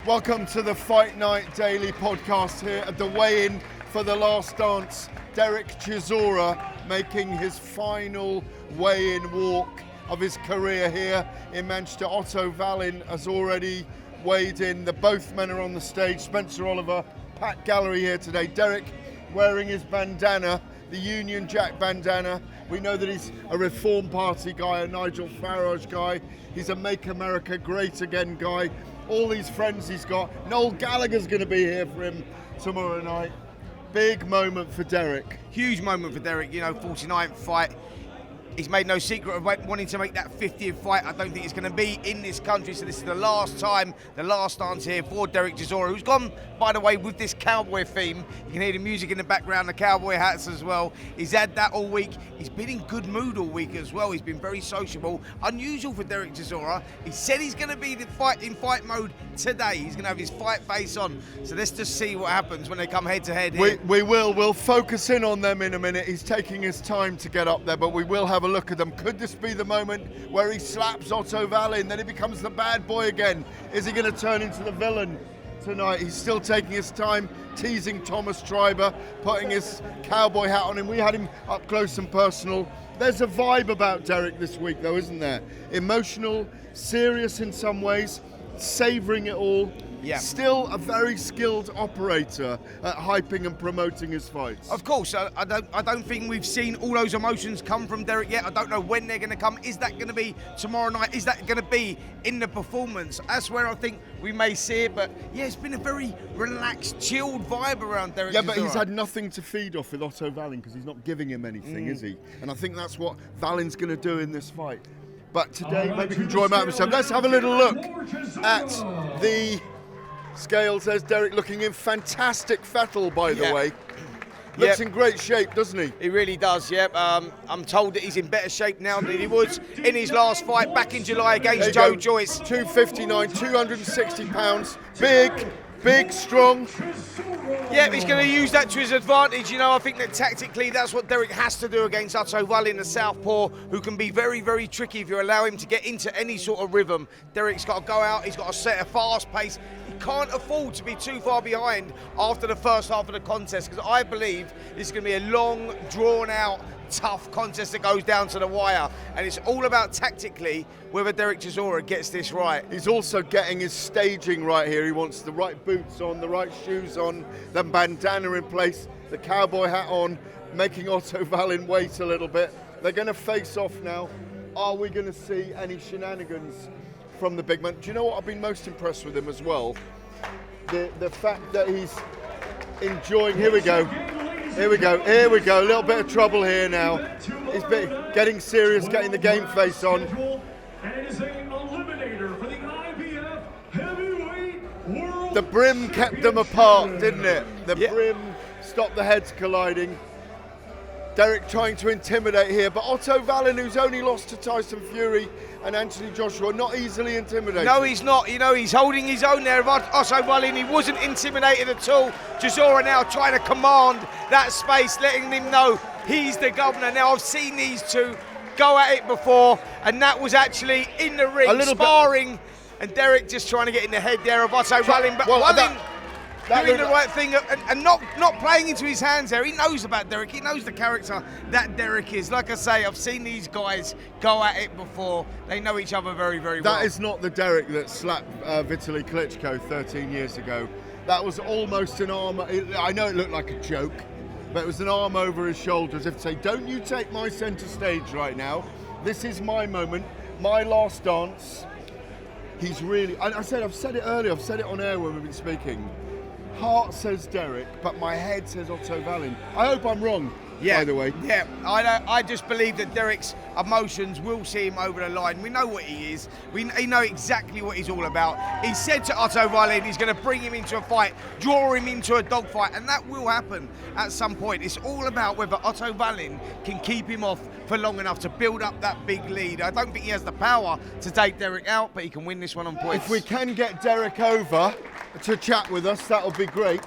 Welcome to the Fight Night Daily podcast here at the weigh-in for the last dance. Derek Chisora making his final weigh-in walk of his career here in Manchester. Otto Wallin has already weighed in. Both men are on the stage. Spencer Oliver, packed gallery here today. Derek wearing his bandana, the Union Jack bandana. We know that he's a Reform Party guy, a Nigel Farage guy. He's a Make America Great Again guy. All these friends he's got. Noel Gallagher's going to be here for him tomorrow night. Big moment for Derek. Huge moment for Derek, 49th fight. He's made no secret of wanting to make that 50th fight. I don't think it's going to be in this country, so this is the last time, the last dance here for Derek Chisora, who's gone, by the way, with this cowboy theme. You can hear the music in the background, the cowboy hats as well. He's had that all week. He's been in good mood all week as well. He's been very sociable. Unusual for Derek Chisora. He said he's going to be in fight mode today. He's going to have his fight face on. So let's just see what happens when they come head to head here. We will. We'll focus in on them in a minute. He's taking his time to get up there, but we will have a look at them. Could this be the moment where he slaps Otto Wallin, then he becomes the bad boy again? Is he going to turn into the villain tonight? He's still taking his time, teasing Thomas Treiber, putting his cowboy hat on him. We had him up close and personal. There's a vibe about Derek this week though, isn't there? Emotional, serious in some ways, savouring it all. Yeah. Still a very skilled operator at hyping and promoting his fights. Of course, I don't think we've seen all those emotions come from Derek yet. I don't know when they're going to come. Is that going to be tomorrow night? Is that going to be in the performance? That's where I think we may see it. But yeah, it's been a very relaxed, chilled vibe around Derek Chisora. But he's had nothing to feed off with Otto Wallin because he's not giving him anything, is he? And I think that's what Wallin's going to do in this fight. But today, maybe we can draw him out himself. Let's have a little look at the scales. There's Derek looking in fantastic fettle, by the way. Looks in great shape, doesn't he? He really does, yep. I'm told that he's in better shape now than he was in his last fight back in July against Joe Joyce. 259, 260 pounds. Big, strong. Yeah, he's going to use that to his advantage. I think that tactically that's what Derek has to do against Otto Wallin, the southpaw, who can be very, very tricky if you allow him to get into any sort of rhythm. Derek's got to go out, he's got to set a fast pace. He can't afford to be too far behind after the first half of the contest, because I believe this is going to be a long, drawn-out, tough contest that goes down to the wire, and it's all about tactically whether Derek Chisora gets this right. He's also getting his staging right here. He wants the right boots on, the right shoes on, the bandana in place, the cowboy hat on, making Otto Wallin wait a little bit. They're going to face off now. Are we going to see any shenanigans from the big man? Do you know what I've been most impressed with him as well? The fact that he's enjoying. Here we go. A little bit of trouble here now. He's getting serious, getting the game face on. The brim kept them apart, didn't it? The brim stopped the heads colliding. Derek trying to intimidate here, but Otto Wallin, who's only lost to Tyson Fury and Anthony Joshua, not easily intimidated. No, he's not. He's holding his own there. Otto Wallin, he wasn't intimidated at all. Chisora now trying to command that space, letting him know he's the governor. Now, I've seen these two go at it before, and that was actually in the ring, sparring, and Derek just trying to get in the head there of Otto Wallin. But Wallin doing the right thing and not playing into his hands there. He knows about Derek. He knows the character that Derek is. Like I say, I've seen these guys go at it before. They know each other very, very well. That is not the Derek that slapped Vitaly Klitschko 13 years ago. That was almost an arm. I know it looked like a joke, but it was an arm over his shoulder as if to say, don't you take my centre stage right now. This is my moment, my last dance. He's really, I've said it earlier, I've said it on air when we've been speaking. Heart says Derek, but my head says Otto Wallin. I hope I'm wrong, by the way. Yeah, I just believe that Derek's emotions will see him over the line. We know what he is. We know exactly what he's all about. He said to Otto Wallin he's going to bring him into a fight, draw him into a dogfight, and that will happen at some point. It's all about whether Otto Wallin can keep him off for long enough to build up that big lead. I don't think he has the power to take Derek out, but he can win this one on points. If we can get Derek over to chat with us, that'll be great.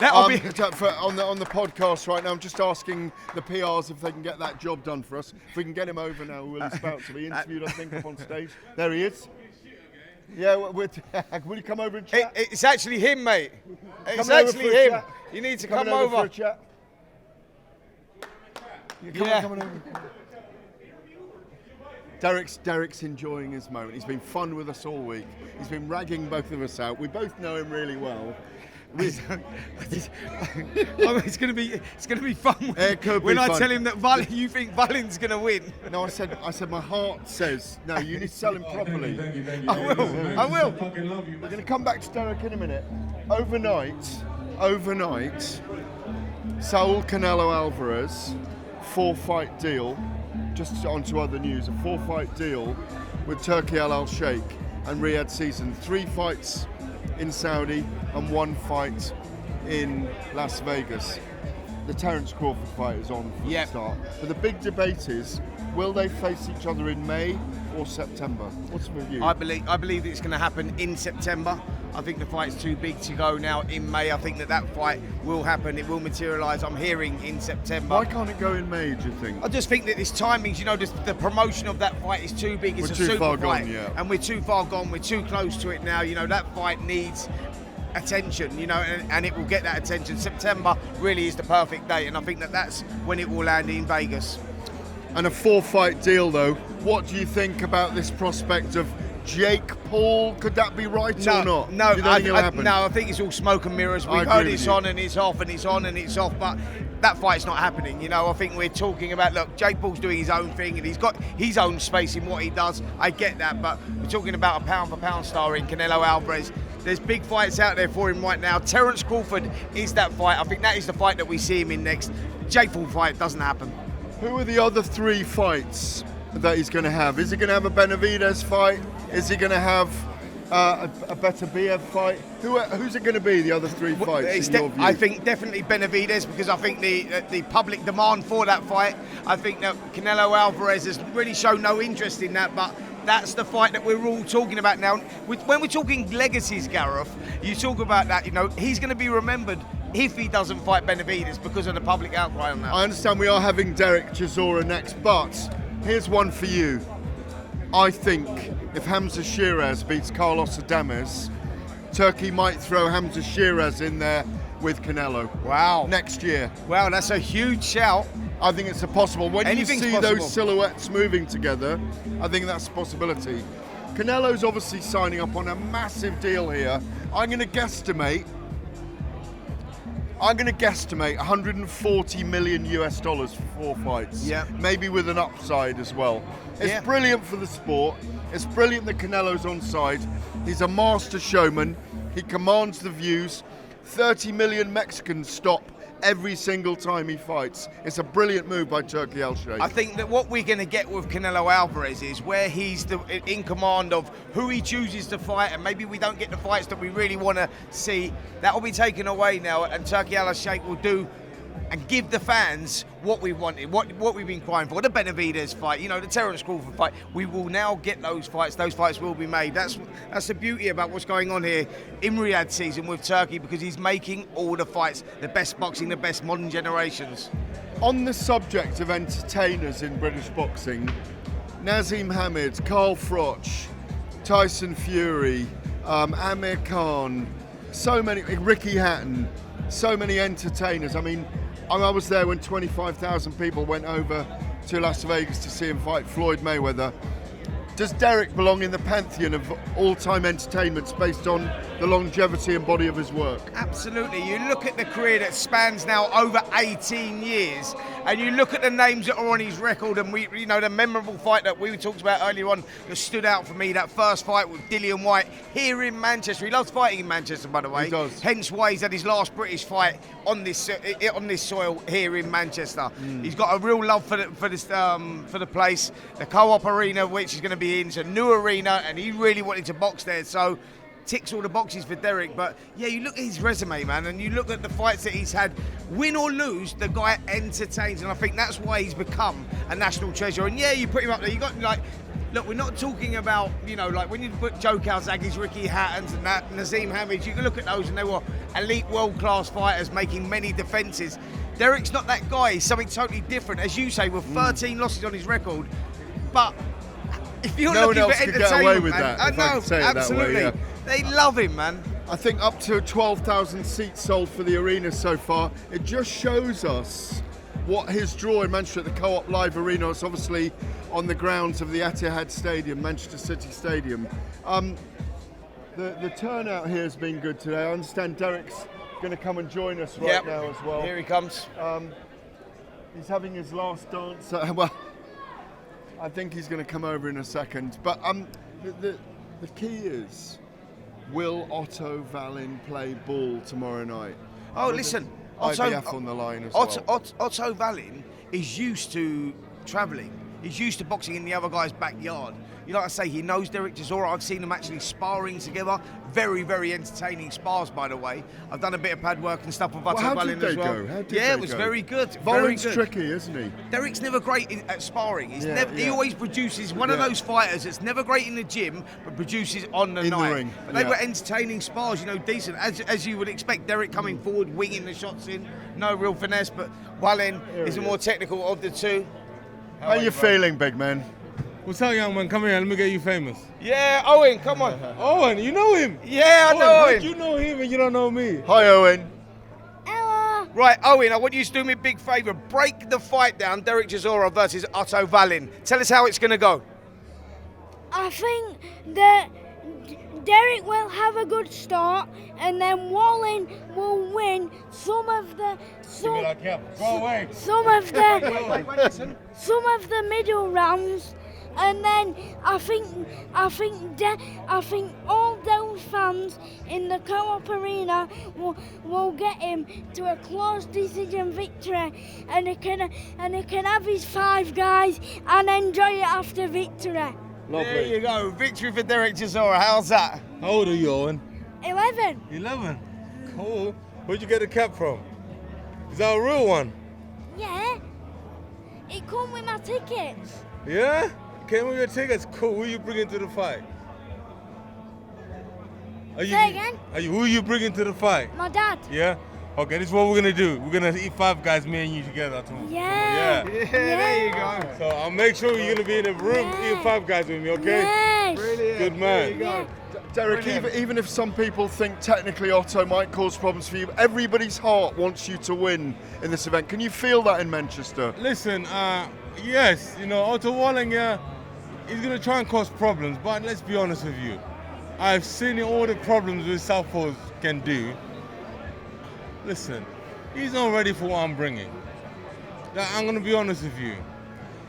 That'll be on the podcast right now. I'm just asking the PRs if they can get that job done for us. If we can get him over now, he's about to be interviewed, I think, up on stage. There he is. Yeah, will you come over and chat? It's actually him, mate. It's Coming over actually for a him. chat. You need to Coming come over. for a chat. Coming over. Derek's enjoying his moment. He's been fun with us all week. He's been ragging both of us out. We both know him really well. It's going to be fun when I tell him that you think Wallin's going to win. No, I said my heart says no. You need to sell him properly. I will. We're going to come back to Derek in a minute. Overnight, Saul Canelo Alvarez 4-fight deal. Just onto other news, a 4-fight deal with Turkey Al Sheikh and Riyadh Season. 3 fights in Saudi and 1 fight in Las Vegas. The Terence Crawford fight is on for the start. But the big debate is, will they face each other in May or September? What's the view? I believe it's going to happen in September. I think the fight's too big to go now in May. I think that fight will happen. It will materialise. I'm hearing in September. Why can't it go in May, do you think? I just think that this timings, the promotion of that fight is too big. It's We're a too super far fight, gone, yeah. and we're too far gone. We're too close to it now. That fight needs attention, and it will get that attention. September really is the perfect date, and I think that's when it will land in Vegas. And a 4-fight deal, though. What do you think about this prospect of Jake Paul? Could that be right or not? No, I think it's all smoke and mirrors. We've heard it's on and it's off and it's on and it's off, but that fight's not happening. I think we're talking about, look, Jake Paul's doing his own thing and he's got his own space in what he does. I get that, but we're talking about a pound-for-pound star in Canelo Alvarez. There's big fights out there for him right now. Terence Crawford is that fight. I think that is the fight that we see him in next. Jake Paul fight doesn't happen. Who are the other 3 fights that he's going to have? Is he going to have a Benavidez fight? Is he going to have a Beterbiev fight? Who's it going to be, the other 3 fights, in your view? I think definitely Benavidez, because I think the public demand for that fight, I think that Canelo Alvarez has really shown no interest in that, but that's the fight that we're all talking about now. When we're talking legacies, Gareth, you talk about that, he's going to be remembered if he doesn't fight Benavidez because of the public outcry on that. I understand we are having Derek Chisora next, but here's one for you. I think if Hamza Shiraz beats Carlos Adames, Turkey might throw Hamza Shiraz in there with Canelo. Wow. Next year. Wow, that's a huge shout. I think it's possible. When Anything's you see possible. those silhouettes moving together, I think that's a possibility. Canelo's obviously signing up on a massive deal here. I'm going to guesstimate 140 million US dollars for 4 fights. Yeah. Maybe with an upside as well. It's brilliant for the sport. It's brilliant that Canelo's on side. He's a master showman. He commands the views. 30 million Mexicans stop every single time he fights. It's a brilliant move by Turkey Al Sheikh. I think that what we're going to get with Canelo Alvarez is where he's in command of who he chooses to fight, and maybe we don't get the fights that we really want to see. That will be taken away now, and Turkey Al Sheikh will do and give the fans what we wanted, what we've been crying for. The Benavidez fight, the Terence Crawford fight. We will now get those fights. Those fights will be made. That's the beauty about what's going on here in Riyadh Season with Turkey, because he's making all the fights, the best boxing, the best modern generations. On the subject of entertainers in British boxing, Nazim Hamid, Carl Froch, Tyson Fury, Amir Khan, so many, Ricky Hatton, so many entertainers. I mean, I was there when 25,000 people went over to Las Vegas to see him fight Floyd Mayweather. Does Derek belong in the pantheon of all-time entertainments based on the longevity and body of his work? Absolutely. You look at the career that spans now over 18 years, and you look at the names that are on his record, and the memorable fight that we talked about earlier on that stood out for me, that first fight with Dillian Whyte here in Manchester. He loves fighting in Manchester, by the way. He does. Hence why he's had his last British fight on this soil here in Manchester. He's got a real love for the place, the Co-op Arena, which is going to be in. It's a new arena, and he really wanted to box there, so ticks all the boxes for Derek. But yeah, you look at his resume, man, and you look at the fights that he's had, win or lose, the guy entertains, and I think that's why he's become a national treasure. And yeah, you put him up there, you got look, we're not talking about, when you put Joe Calzaghe's, Ricky Hatton's and that, Nazim Hamid, you can look at those and they were elite world-class fighters making many defences. Derek's not that guy, he's something totally different, as you say, with 13 losses on his record. But If you're No one looking else for could get entertainment, away with man, that, I if I know, could say it that way, absolutely. yeah. They love him, man. I think up to 12,000 seats sold for the arena so far. It just shows us what his draw in Manchester at the Co-op Live Arena. It's obviously on the grounds of the Etihad Stadium, Manchester City Stadium. The turnout here has been good today. I understand Derek's going to come and join us right now as well. Here he comes. He's having his last dance. Well, I think he's going to come over in a second. But the key is, will Otto Wallin play ball tomorrow night? Oh, listen. IBF on the line as well. Otto Wallin is used to travelling. He's used to boxing in the other guy's backyard. You know, like I say, he knows Derek Chisora. I've seen them actually sparring together. Very, very entertaining spars, by the way. I've done a bit of pad work and stuff with Otto Wallin as well. Yeah, it was very good. Wallin's tricky, isn't he? Derek's never great at sparring. He always produces one of those fighters that's never great in the gym, but produces on the night. The ring. But they were entertaining spars, you know, decent. As you would expect, Derek coming forward, winging the shots in. No real finesse, but Wallin is the more technical of the two. How you feeling, big man? What's up, young man? Come here, let me get you famous. Yeah, Owen, come on. Owen, you know him? Yeah, I know Owen. You know him and you don't know me. Hi, Owen. Hello. Right, Owen, I want you to do me a big favour. Break the fight down, Derek Chisora versus Otto Wallin. Tell us how it's going to go. I think that Derek will have a good start, and then Wallin will win some of the middle rounds, and then I think all those fans in the Co-op Arena will get him to a close decision victory, and he can have his 5 guys and enjoy it after victory. Lovely. There you go, victory for Derek Chisora. How's that? How old are you, Owen? 11. 11. Cool. Where'd you get the cap from? Is that a real one? Yeah. It come with my tickets. Yeah? Came with your tickets. Cool. Who you bringing to the fight? Say again? Who you bringing to the fight? My dad. Yeah? Okay, this is what we're gonna do. We're gonna eat 5 guys, me and you together tomorrow. Yeah. Yeah, there you go. So I'll make sure you're gonna be in the room eating 5 guys with me, okay? Yes. Brilliant. Good man. Yeah. Derek, even if some people think technically Otto might cause problems for you, everybody's heart wants you to win in this event. Can you feel that in Manchester? Listen, yes, you know, Otto Wallin, he's going to try and cause problems, but let's be honest with you. I've seen all the problems with Southpaws can do. Listen, he's not ready for what I'm bringing. I'm going to be honest with you.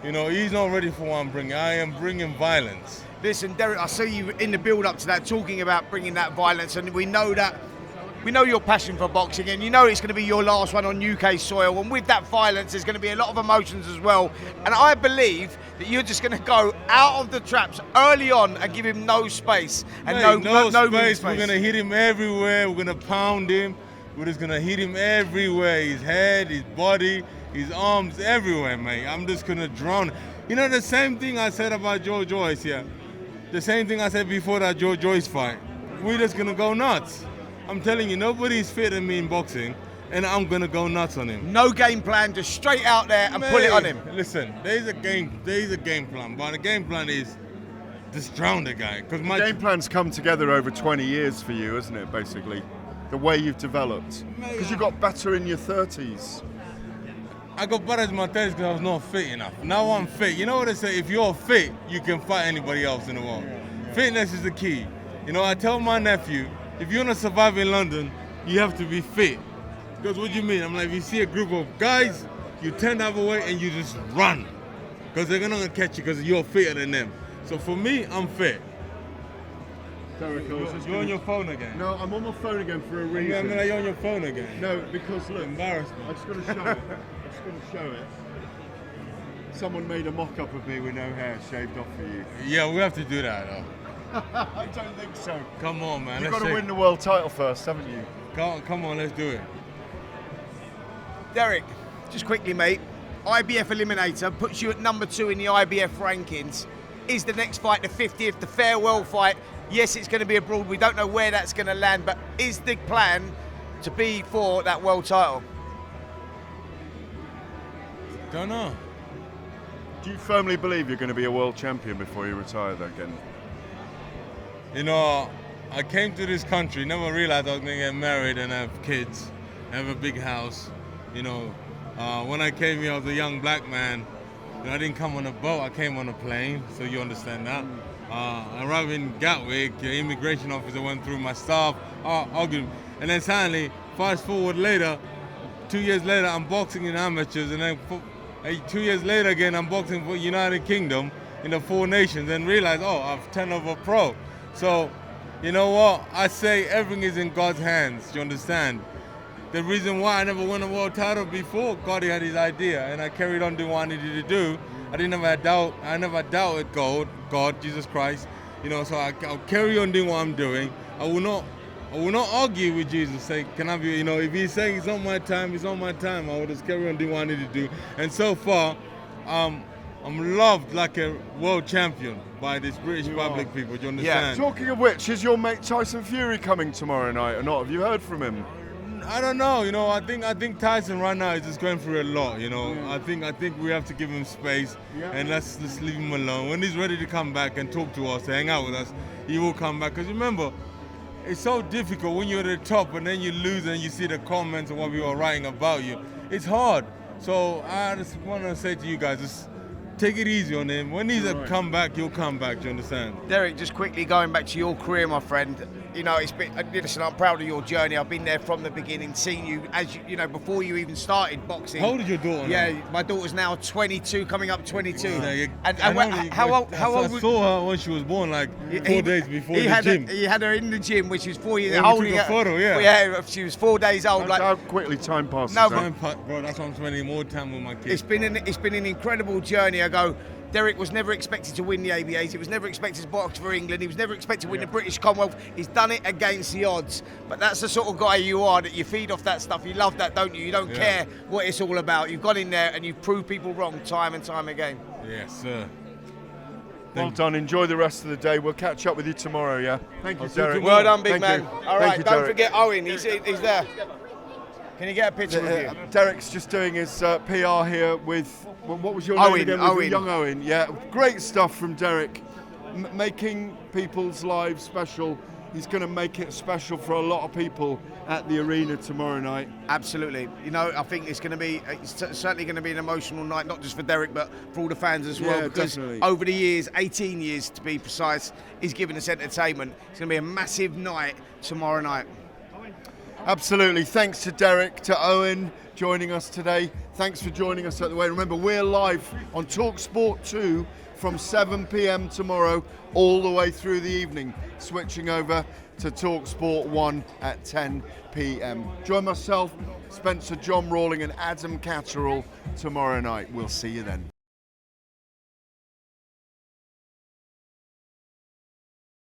You know, he's not ready for what I'm bringing. I am bringing violence. Listen, Derek, I see you in the build-up to that talking about bringing that violence, and we know your passion for boxing, and you know it's going to be your last one on UK soil, and with that violence there's going to be a lot of emotions as well, and I believe that you're just going to go out of the traps early on and give him no space, and no space. We're going to hit him everywhere. We're going to pound him. We're just going to hit him everywhere, his head, his body, his arms, everywhere, mate. I'm just going to drown. You know, the same thing I said about Joe Joyce, yeah? The same thing I said before that Joe Joyce fight. We're just going to go nuts. I'm telling you, nobody's fitter than me in boxing, and I'm going to go nuts on him. No game plan, just straight out there and pull it on him. Listen, there's a game plan, but the game plan is just drown the guy. The game plan's come together over 20 years for you, isn't it, basically? The way you've developed. Because you got better in your 30s. I got better in my 30s because I was not fit enough. Now I'm fit. You know what they say? If you're fit, you can fight anybody else in the world. Fitness is the key. You know, I tell my nephew, if you want to survive in London, you have to be fit. Because what do you mean? I'm like, if you see a group of guys, you turn the other way and you just run. Because they're not going to catch you because you're fitter than them. So for me, I'm fit. Derek, You're on your phone again. No, I'm on my phone again for a reason. Yeah, you're on your phone again. No, because look, Embarrassment. I just got to show it. Someone made a mock-up of me with no hair shaved off for you. Yeah, we have to do that, though. I don't think so. Come on, man. You've got to win the world title first, haven't you? Come on, let's do it. Derek, just quickly, mate. IBF Eliminator puts you at number 2 in the IBF rankings. Is the next fight the 50th, the farewell fight? Yes, it's going to be abroad. We don't know where that's going to land, but is the plan to be for that world title? Don't know. Do you firmly believe you're going to be a world champion before you retire again? You know, I came to this country, never realized I was going to get married and have kids, have a big house. You know, when I came here, I was a young black man. You know, I didn't come on a boat, I came on a plane, so you understand that. I arrived in Gatwick, the immigration officer went through my stuff, argued, and then suddenly, fast forward later, 2 years later, I'm boxing in amateurs, and then 2 years later again, I'm boxing for United Kingdom in the 4 nations, and realize, I've turned over pro. So, you know what? I say everything is in God's hands, you understand? The reason why I never won a world title before, God had his idea, and I carried on doing what I needed to do. I never doubted God, Jesus Christ. You know, so I'll carry on doing what I'm doing. I will not argue with Jesus. Say, can I be? You know, if he's saying it's not my time, it's not my time. I will just carry on doing what I need to do. And so far, I'm loved like a world champion by this British public, people. Do you understand? Yeah. Talking of which, is your mate Tyson Fury coming tomorrow night or not? Have you heard from him? I don't know. You know, I think Tyson right now is just going through a lot. You know, I think we have to give him space and let's just leave him alone. When he's ready to come back and talk to us, hang out with us, he will come back. Because remember, it's so difficult when you're at the top and then you lose and you see the comments and what people are writing about you. It's hard. So I just want to say to you guys, just take it easy on him. When he's come back, he'll come back. Do you understand? Derek, just quickly going back to your career, my friend. You know, it's been. Listen, I'm proud of your journey. I've been there from the beginning, seen you as you know before you even started boxing. How old is your daughter now? Yeah, my daughter's now 22, coming up 22. Yeah, how old? I saw her when she was born, like 4 days before the gym. He had her in the gym, which is 4 years. Yeah, we took a photo, yeah. Yeah, she was 4 days old. That's how quickly time passes. No, Bro, that's why I'm spending more time with my kids. It's been an incredible journey. Derek was never expected to win the ABAs. He was never expected to box for England. He was never expected to win the British Commonwealth. He's done it against the odds. But that's the sort of guy you are, that you feed off that stuff. You love that, don't you? You don't care what it's all about. You've gone in there and you've proved people wrong time and time again. Yes, sir. Well done. Enjoy the rest of the day. We'll catch up with you tomorrow, yeah? Thank you, Derek. Well done, big man. You. All right, you, don't forget Owen. He's there. Can you get a picture with you? Derek's just doing his PR here with, what was your name again? Owen. Young Owen, yeah. Great stuff from Derek. Making people's lives special. He's going to make it special for a lot of people at the arena tomorrow night. Absolutely. You know, I think it's certainly going to be an emotional night, not just for Derek, but for all the fans as well. Because definitely. Over the years, 18 years to be precise, he's given us entertainment. It's going to be a massive night tomorrow night. Absolutely. Thanks to Derek, to Owen joining us today. Thanks for joining us at the Weigh-In. Remember, we're live on talkSPORT 2 from 7 p.m. tomorrow all the way through the evening, switching over to talkSPORT 1 at 10 p.m. Join myself, Spencer John Rawling and Adam Catterall tomorrow night. We'll see you then.